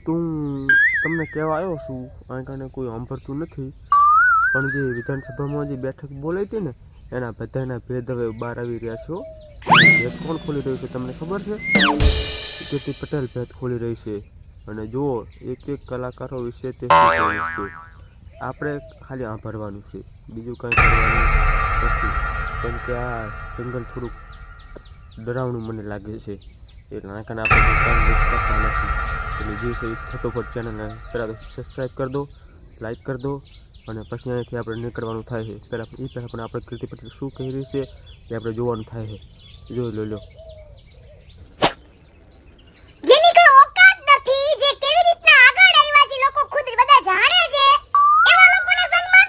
તું તમને કહેવા આવ્યો છું આ કારણે કોઈ સાંભળતું નથી, પણ જે વિધાનસભામાં જે બેઠક બોલાઈ હતી ને એના બધાના ભેદ હવે બહાર આવી રહ્યા છો. ભેદ કોણ ખોલી રહ્યું છે તમને ખબર છે? કીર્તિ પટેલ ભેદ ખોલી રહી છે. અને જુઓ એક એક કલાકારો વિશે તે શું છે. આપણે ખાલી સાંભળવાનું છે, બીજું કંઈ કરવાનું નથી. કેમ કે આ જંગલ થોડુંક ડરાવણું મને લાગે છે, એટલે આ કારણે આપણે ટાઈમ વેસ્ટ કરતા નથી. એટલે જે છે ફટોફટ ચેનલને પહેલાં તો સબસ્ક્રાઈબ કરી દો, લાઈક કરી દો, અને પછી અહીંયાથી આપણે નીકળવાનું થાય છે. પહેલાં પણ આપણે કીર્તિ પટેલ શું કહી રહી છે એ આપણે જોવાનું થાય છે. જોઈ લો. જેની કોઈ ઓકાત નથી, જે કેવી રીતના આગળ આવ્યા છે, લોકો ખુદ બધા જાણે છે, એવા લોકોને સન્માન.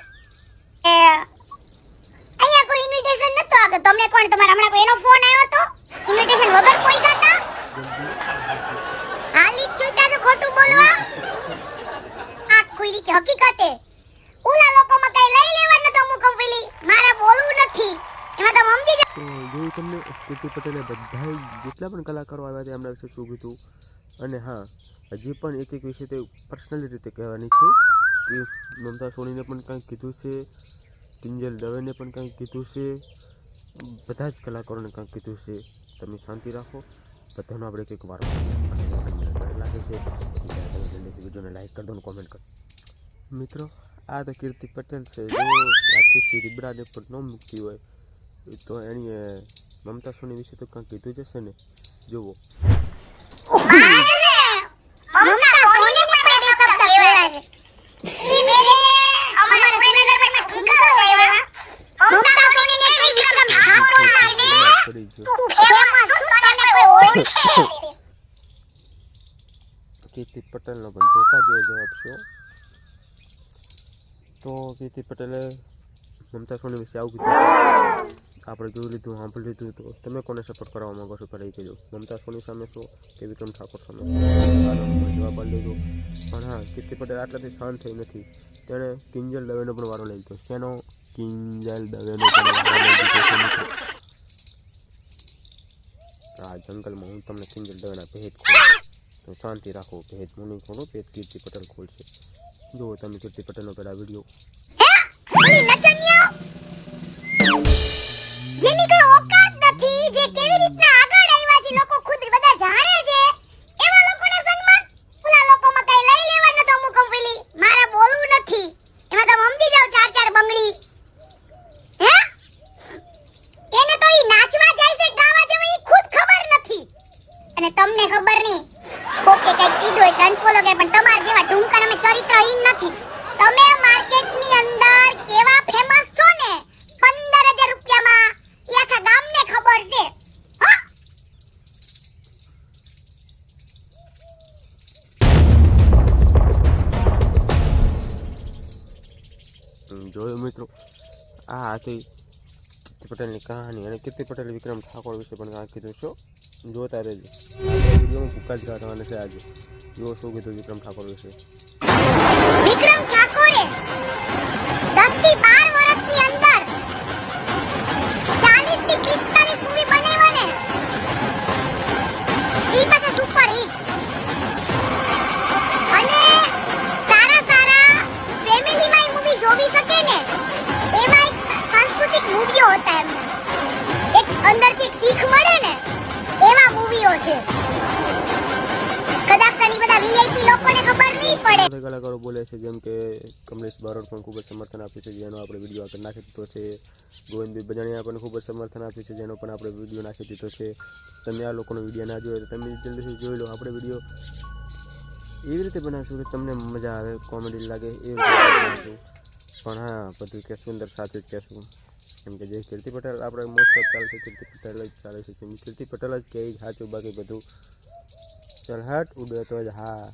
અહીંયા કોઈ ઇન્વિટેશન નતો આવ્યો. તમને કોણ તમારા હમણાં કોઈ એનો ફોન આવ્યો તો ઇન્વિટેશન વગર કોઈ ગાતા? હાલી છૂટા છો ખોટું બોલવા. આ ખુઈલી કે હકીકતે ઓલા લોકોમાં કઈ લઈ લેવા નતો મુકમ પેલી મારે બોલવું નથી એમાં તમે સમજી જાવ. તો જોયું તમને કીર્તિ પટેલે બધા જેટલા પણ કલાકારો આવ્યા હતા એમના વિશે શું કીધું. અને હા, હજી પણ એક વિશે તે પર્સનલી રીતે કહેવાની છે કે મમતા સોનીને પણ કંઈક કીધું છે, કિંજલ દવેને પણ કંઈક કીધું છે, બધા જ કલાકારોને કંઈક કીધું છે. તમે શાંતિ રાખો, બધાનો આપણે કંઈક વાર લાગે છે. વિડીયોને લાઈક કરી દો અને કોમેન્ટ કરો. મિત્રો, આ તો કીર્તિ પટેલ છે. જો રાકેશજી રીબડાને પણ ન મૂકતી હોય તો એની મમતા સોની વિશે તો કંઈક કીધું જ હશે ને. જુઓ કીર્તિ પટેલનો પણ ધોકા જેવો જવાબ છે. તો કીર્તિ પટેલે મમતા સોની વિશે આવું કીધું. આપણે જોઈ લીધું, સાંભળી લીધું. તો તમે કોને સપોર્ટ કરવા માંગો છો પહેલાં એ કહેજો. મમતા સોની સામે છો કે વિક્રમ ઠાકોર સામે? જવાબ આપી દેજો. પણ હા, કીર્તિ પટેલ આટલાથી શાંત થઈ નથી. તેણે કિંજલ દવેનો પણ વારો લઈ લીધો. શેનો? કિંજલ દવેનો પણ વારો લઈ લીધો. આ જંગલમાં હું તમને કિંજલ દવેના ભેદ ખોલું, તો શાંતિ રાખો. ભેદ હું નહીં ખોલું, ભેદ કીર્તિ પટેલ ખોલશે. જુઓ તમે કીર્તિ પટેલનો પહેલાં વિડીયો. જેની કોઈ ઓકાત નથી, જે કેવી રીતના આગળ આવ્યા છે, લોકો ખુદ બધા જાણે છે, એવા લોકોને સન્માન. ઓલા લોકોમાં કઈ લઈ લેવા નતો મુકમ પેલી મારે બોલવું નથી એમાં તમે સમજી જાવ. ચાર ચાર બંગડી હે એને તો ઈ નાચવા જાય છે, ગાવા જાય ઈ ખુદ ખબર નથી, અને તમને ખબર નહીં. ઓકે કઈ કીધું એટલે અનફોલો કરે, પણ તમારા જેવા ઢુંકણ અમે ચરિત્રહીન નથી. તમે માર્કેટની અંદર કેવા ફેમસ છો ને, 15,000 રૂપિયામાં ઈ આખા ગામને ખબર છે. હા જોયું મિત્રો, આ હતી કીર્તિ પટેલની કહાની. અને કીર્તિ પટેલ વિક્રમ ઠાકોર વિશે પણ કાંઈ કીધું છો, જોતા રહેજો. વિડીયોમાં ભૂકા જ કાઢવાના છે આજે. જો શું કીધું વિક્રમ ઠાકોર વિશે. વિક્રમ ઠાકોરે 10 થી 12 વર્ષની અંદર 40 થી 45 મૂવી બનાવ્યા ને, ઈ પાછા સુપર હિટ. અને સારા ફેમિલીમાં મૂવી જોવી શકે ને એવા એક સાંસ્કૃતિક મૂવીઓ હતા એમને. એક અંદરથી શીખ મળે ને એવા મૂવીઓ છે. કદાચ આની બધા વીઆઈપી લોકોને ખબર નહીં પડે. કલાકારો બોલે છે, જેમ કે કમલેશ બારોટ પણ ખૂબ જ સમર્થન આપ્યું છે, જેનો આપણે વિડીયો આગળ નાખી દીધો છે. ગોવિંદભાઈ બજાણીયા પણ ખૂબ જ સમર્થન આપ્યું છે, જેનો પણ આપણે વિડીયો નાખી દીધો છે. તમે આ લોકોનો વિડીયો ના જોયો તો તમે જલ્દીથી જોઈ લો. આપણે વિડીયો એવી રીતે બનાવશું કે તમને મજા આવે, કોમેડી લાગે એવી રીતે બનાવશું. પણ હા, બધું કે સુંદર સાથે જ કહેશું. કેમ કે જે કીર્તિ પટેલ આપણે મોસ્ટ ઓફ ચાલે છે, કીર્તિ પટેલ જ ચાલે છે. કીર્તિ પટેલ જ કહે સાચું, બાકી બધું ચાલ હાટ ઉડે તો જ હા.